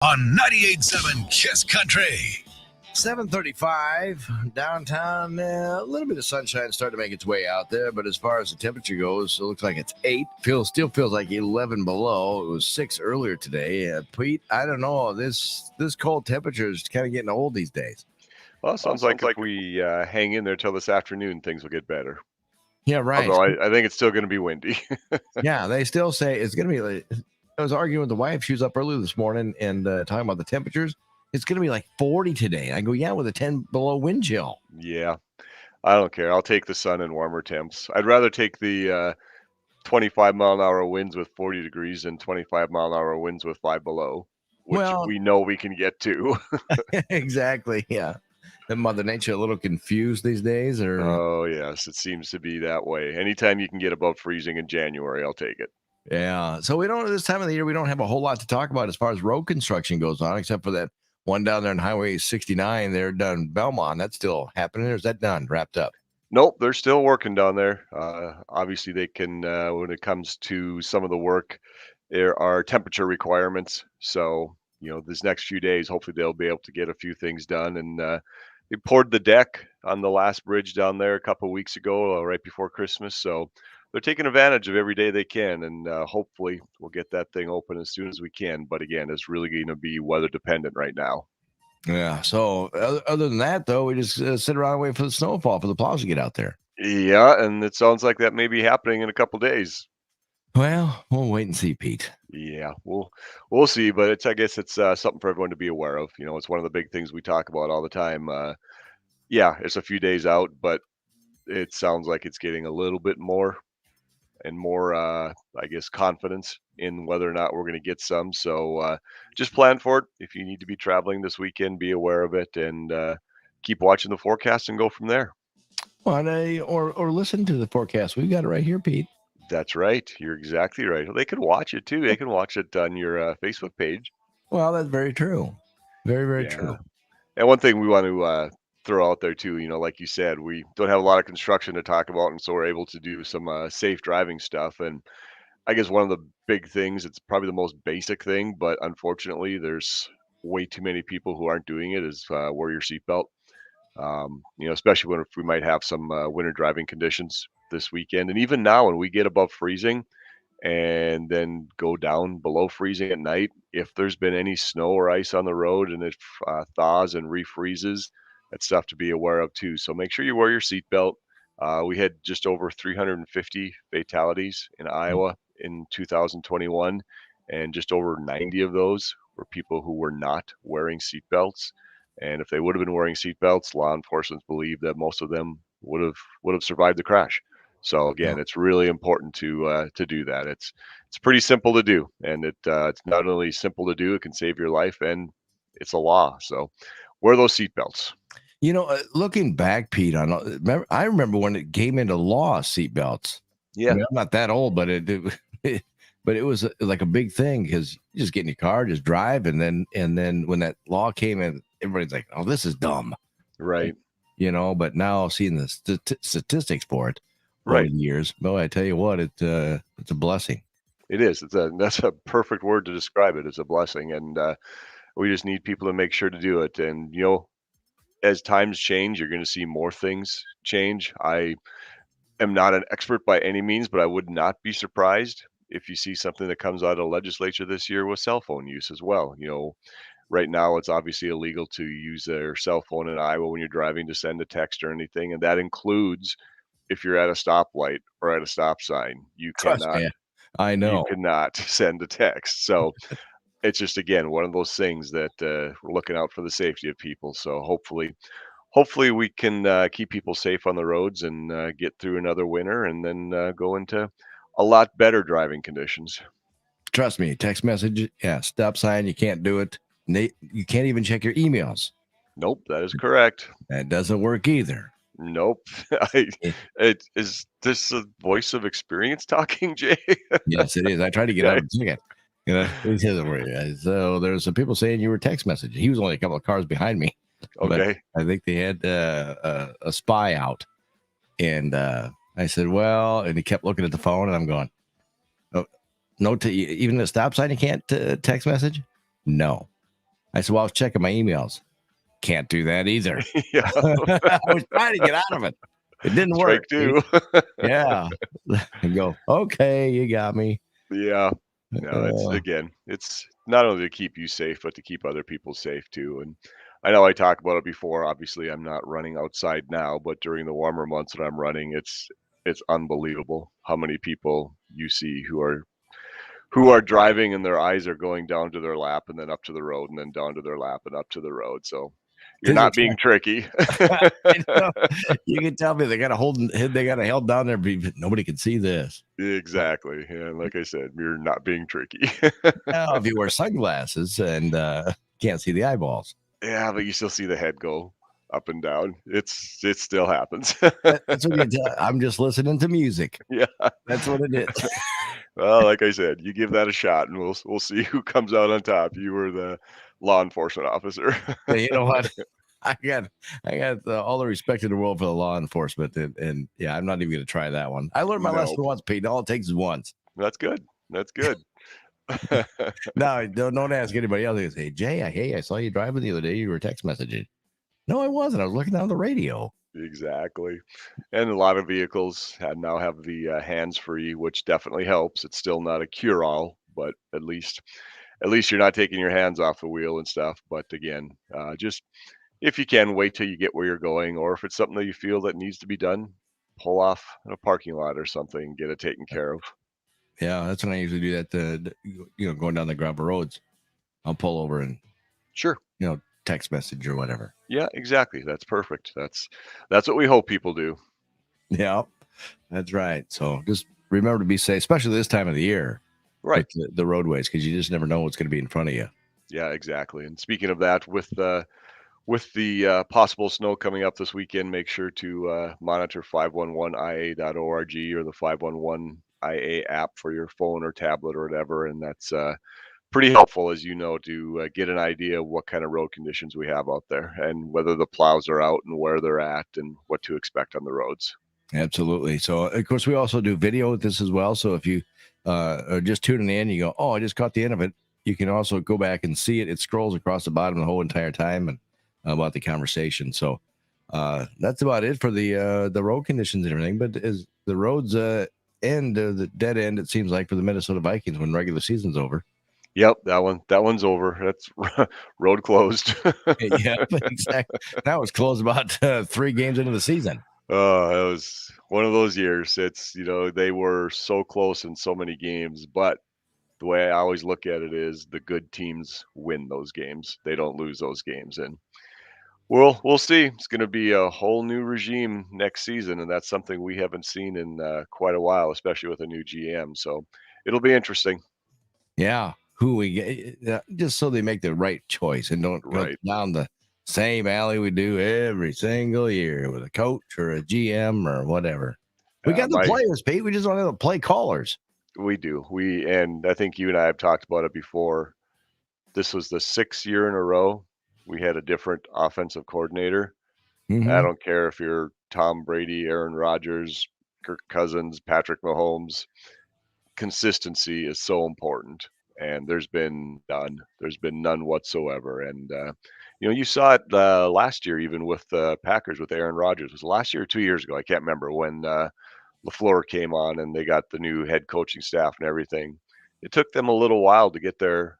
on 98.7 Kiss Country. 7:35 downtown. A little bit of sunshine starting to make its way out there, but as far as the temperature goes, it looks like it's 8. Still feels like 11 below. It was 6 earlier today. Pete, I don't know. This cold temperature is kind of getting old these days. Well, it sounds like if we hang in there till this afternoon, things will get better. Yeah, right. Although I think it's still going to be windy. Yeah, they still say it's going to be like, I was arguing with the wife. She was up early this morning and talking about the temperatures. It's going to be like 40 today. I go, yeah, with a 10 below wind chill. Yeah, I don't care. I'll take the sun and warmer temps. I'd rather take the 25-mile-an-hour winds with 40 degrees than 25-mile-an-hour winds with 5 below, which we know we can get to. Exactly, yeah. And Mother Nature a little confused these days? Or Oh, yes, it seems to be that way. Anytime you can get above freezing in January, I'll take it. Yeah, so we don't, this time of the year, we don't have a whole lot to talk about as far as road construction goes on, except for that one down there on Highway 69. They're done Belmont. That's still happening, or is that done, wrapped up? Nope, they're still working down there. Obviously, they can, when it comes to some of the work, there are temperature requirements. So, this next few days, hopefully they'll be able to get a few things done. And they poured the deck on the last bridge down there a couple of weeks ago, right before Christmas. So they're taking advantage of every day they can. And hopefully we'll get that thing open as soon as we can. But again, it's really going to be weather dependent right now. Yeah, so other than that, though, we just sit around and wait for the snowfall for the plows to get out there. Yeah, and it sounds like that may be happening in a couple days. Well, we'll wait and see, Pete. Yeah, we'll see, but I guess it's something for everyone to be aware of. It's one of the big things we talk about all the time. Yeah, it's a few days out, but it sounds like it's getting a little bit more and more, I guess, confidence in whether or not we're going to get some. So just plan for it. If you need to be traveling this weekend, be aware of it and keep watching the forecast and go from there. Well, or listen to the forecast. We've got it right here, Pete. That's right. You're exactly right. Well, they can watch it too. They can watch it on your Facebook page. Well, that's very true. Very, very true. And one thing we want to throw out there too, like you said, we don't have a lot of construction to talk about, and so we're able to do some safe driving stuff. And I guess one of the big things, it's probably the most basic thing, but unfortunately, there's way too many people who aren't doing it, is wear your seatbelt. Especially if we might have some winter driving conditions this weekend. And even now, when we get above freezing and then go down below freezing at night, if there's been any snow or ice on the road and it thaws and refreezes, that's stuff to be aware of too. So make sure you wear your seatbelt. We had just over 350 fatalities in Iowa in 2021, and just over 90 of those were people who were not wearing seatbelts. And if they would have been wearing seatbelts, law enforcement believe that most of them would have survived the crash. So again, it's really important to do that. It's pretty simple to do, and it's not only simple to do, it can save your life, and it's a law. So wear those seatbelts. Looking back, Pete, I remember when it came into law, seatbelts. Yeah, I'm not that old, but but it was like a big thing because you just get in your car, just drive, and then when that law came in, everybody's like, "Oh, this is dumb," right? But now seeing the statistics for it, over the years, I tell you what, it's a blessing. It is. That's a perfect word to describe it. It's a blessing, and we just need people to make sure to do it. And as times change, you're going to see more things change. I am not an expert by any means, but I would not be surprised if you see something that comes out of the legislature this year with cell phone use as well. Right now it's obviously illegal to use their cell phone in Iowa when you're driving to send a text or anything, and that includes if you're at a stoplight or at a stop sign. You cannot. I know. You cannot send a text. So it's just, again, one of those things that we're looking out for the safety of people. So hopefully we can keep people safe on the roads and get through another winter and then go into a lot better driving conditions. Trust me, text message, stop sign, you can't do it. You can't even check your emails. Nope, that is correct. That doesn't work either. Nope. Is this a voice of experience talking, Jay? Yes, it is. I tried to get out of it. So there's some people saying you were text messaging. He was only a couple of cars behind me. Okay. I think they had a spy out. And I said, well, and he kept looking at the phone, and I'm going, oh, no, even the stop sign, you can't text message? No. I said, well, I was checking my emails. Can't do that either. Yeah, I was trying to get out of it. It didn't strike work. two. Yeah. And go, okay, you got me. Yeah. No, Uh, it's not only to keep you safe, but to keep other people safe too. And I know I talked about it before. Obviously, I'm not running outside now, but during the warmer months that I'm running, it's unbelievable how many people you see who are driving and their eyes are going down to their lap and then up to the road and then down to their lap and up to the road. So you're because you're not being tricky. I know. You can tell me they got a held down there, but nobody can see this. Exactly. Yeah, like I said, you're not being tricky. Now, if you wear sunglasses and can't see the eyeballs, Yeah, but you still see the head go up and down. It still happens. that's what you tell. I'm just listening to music. Yeah. That's what it is. Well, like I said, you give that a shot, and we'll see who comes out on top. You were the law enforcement officer. Yeah, you know what? I got all the respect in the world for the law enforcement, and yeah, I'm not even going to try that one. I learned my lesson Nope. once, Pete. All it takes is once. That's good. That's good. No, don't ask anybody else. They say, Jay, I saw you driving the other day. You were text messaging. No, I wasn't. I was looking down the radio. Exactly. And a lot of vehicles now have the hands-free, which definitely helps. It's still not a cure-all, but at least you're not taking your hands off the wheel and stuff. But again, just if you can, wait till you get where you're going, or if it's something that you feel that needs to be done, pull off in a parking lot or something, get it taken care of. Yeah, that's when I usually do that. Going down the gravel roads, I'll pull over and Sure. text message or whatever. Yeah, exactly. That's perfect. That's what we hope people do. Yeah, that's right. So just remember to be safe, especially this time of the year, Right. with the roadways, because you just never know what's going to be in front of you. Yeah, exactly. And speaking of that, with the possible snow coming up this weekend, make sure to monitor 511ia.org or the 511IA app for your phone or tablet or whatever. And that's pretty helpful, as you know, to get an idea of what kind of road conditions we have out there and whether the plows are out and where they're at and what to expect on the roads. Absolutely. So, of course, we also do video with this as well. So if you are just tuning in, you go, oh, I just caught the end of it. You can also go back and see it. It scrolls across the bottom the whole entire time and about the conversation. So that's about it for the road conditions and everything. But as the roads end, the dead end, it seems like, for the Minnesota Vikings when regular season's over. Yep, that one's over. That's road closed. Yeah, exactly. That was close about 3 games into the season. Oh, it was one of those years. They were so close in so many games, but the way I always look at it is the good teams win those games. They don't lose those games. And we'll see. It's going to be a whole new regime next season, and that's something we haven't seen in quite a while, especially with a new GM. So it'll be interesting. Yeah, who we get, just so they make the right choice and don't go Right. down the same alley we do every single year with a coach or a GM or whatever. We got the players, Pete. We just don't have the play callers. We do. And I think you and I have talked about it before. This was the 6th year in a row we had a different offensive coordinator. Mm-hmm. I don't care if you're Tom Brady, Aaron Rodgers, Kirk Cousins, Patrick Mahomes. Consistency is so important, and there's been none. There's been none whatsoever. And you saw it last year, even with the Packers with Aaron Rodgers. Was it last year or 2 years ago? I can't remember, when LaFleur came on and they got the new head coaching staff and everything. It took them a little while to get their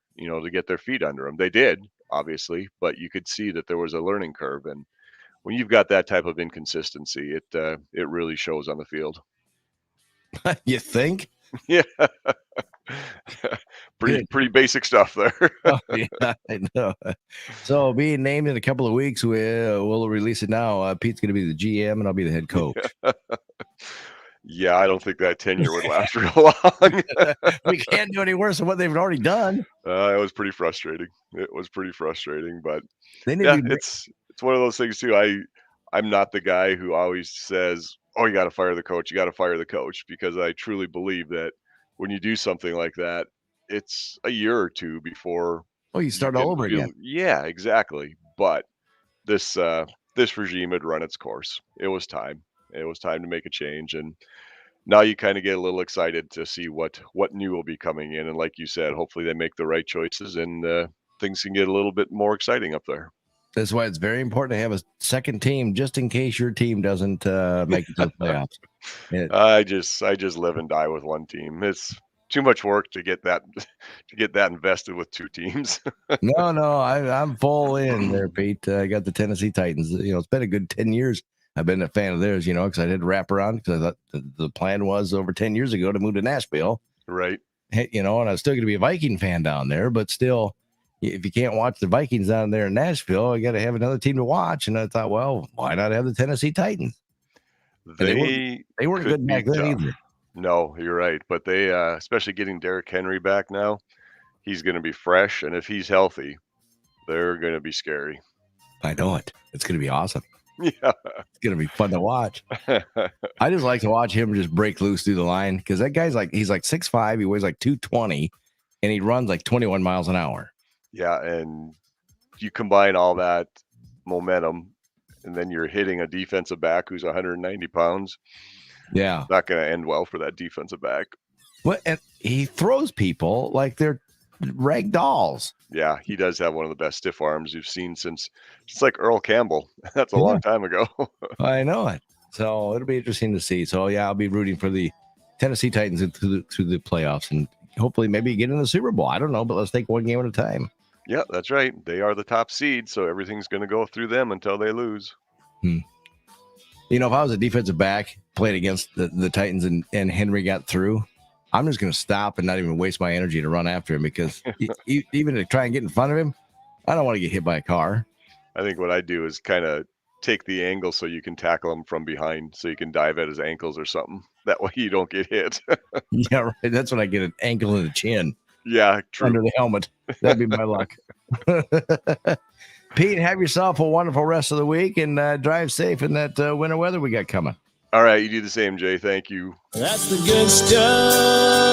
feet under them. They did, obviously, but you could see that there was a learning curve. And when you've got that type of inconsistency, it really shows on the field. You think? Yeah. pretty basic stuff there. Oh, yeah, I know. So being named in a couple of weeks, we'll release it now. Pete's going to be the GM and I'll be the head coach. Yeah, I don't think that tenure would last real long. We can't do any worse than what they've already done. It was pretty frustrating. But They need yeah, to be it's one of those things too. I'm not the guy who always says, "Oh, you got to fire the coach. You got to fire the coach," because I truly believe that when you do something like that, it's a year or two before you start all over again. Yeah, exactly. But this regime had run its course. It was time. It was time to make a change, and now you kind of get a little excited to see what new will be coming in. And like you said, hopefully they make the right choices and things can get a little bit more exciting up there. That's why it's very important to have a second team, just in case your team doesn't make it to the playoffs. I just live and die with one team. It's too much work to get that invested with two teams. No, I'm full in there, Pete. I got the Tennessee Titans. It's been a good 10 years. I've been a fan of theirs, because I did wrap around because I thought the plan was over 10 years ago to move to Nashville. Right. And I was still going to be a Viking fan down there, but still, if you can't watch the Vikings down there in Nashville, you got to have another team to watch. And I thought, well, why not have the Tennessee Titans? They weren't good back then either. No, you're right. But they, especially getting Derrick Henry back now, he's going to be fresh. And if he's healthy, they're going to be scary. I know it. It's going to be awesome. Yeah. It's going to be fun to watch. I just like to watch him just break loose through the line because that guy's he's like 6'5", he weighs like 220, and he runs like 21 miles an hour. Yeah, and you combine all that momentum, and then you're hitting a defensive back who's 190 pounds. Yeah. Not going to end well for that defensive back. Well, and he throws people like they're rag dolls. Yeah, he does have one of the best stiff arms you've seen since like Earl Campbell. That's a long time ago. I know it. So it'll be interesting to see. So, yeah, I'll be rooting for the Tennessee Titans through the playoffs and hopefully maybe get in the Super Bowl. I don't know, but let's take one game at a time. Yeah, that's right. They are the top seed, so everything's going to go through them until they lose. If I was a defensive back, played against the Titans and Henry got through, I'm just going to stop and not even waste my energy to run after him because even to try and get in front of him, I don't want to get hit by a car. I think what I do is kind of take the angle so you can tackle him from behind so you can dive at his ankles or something. That way you don't get hit. Yeah, right. That's when I get an ankle and a chin. Yeah, true. Under the helmet. That'd be my luck. Pete, have yourself a wonderful rest of the week and drive safe in that winter weather we got coming. All right, you do the same, Jay. Thank you. That's the good stuff.